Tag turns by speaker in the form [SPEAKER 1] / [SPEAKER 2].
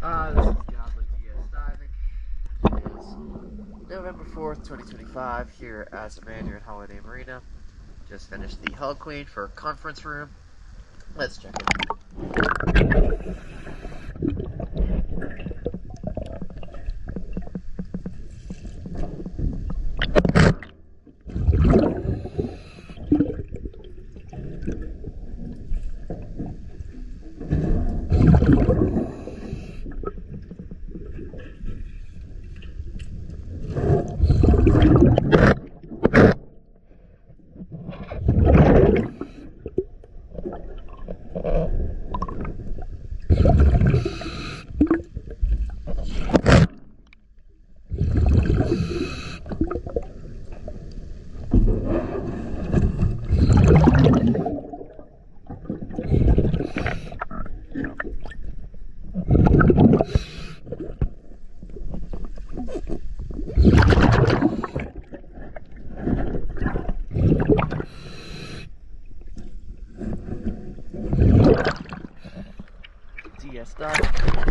[SPEAKER 1] This is Godly DS Diving. It is November 4th, 2025, here at Savannah at Holiday Marina. Just finished the Hull Queen for conference room. Let's check it. DS Dive.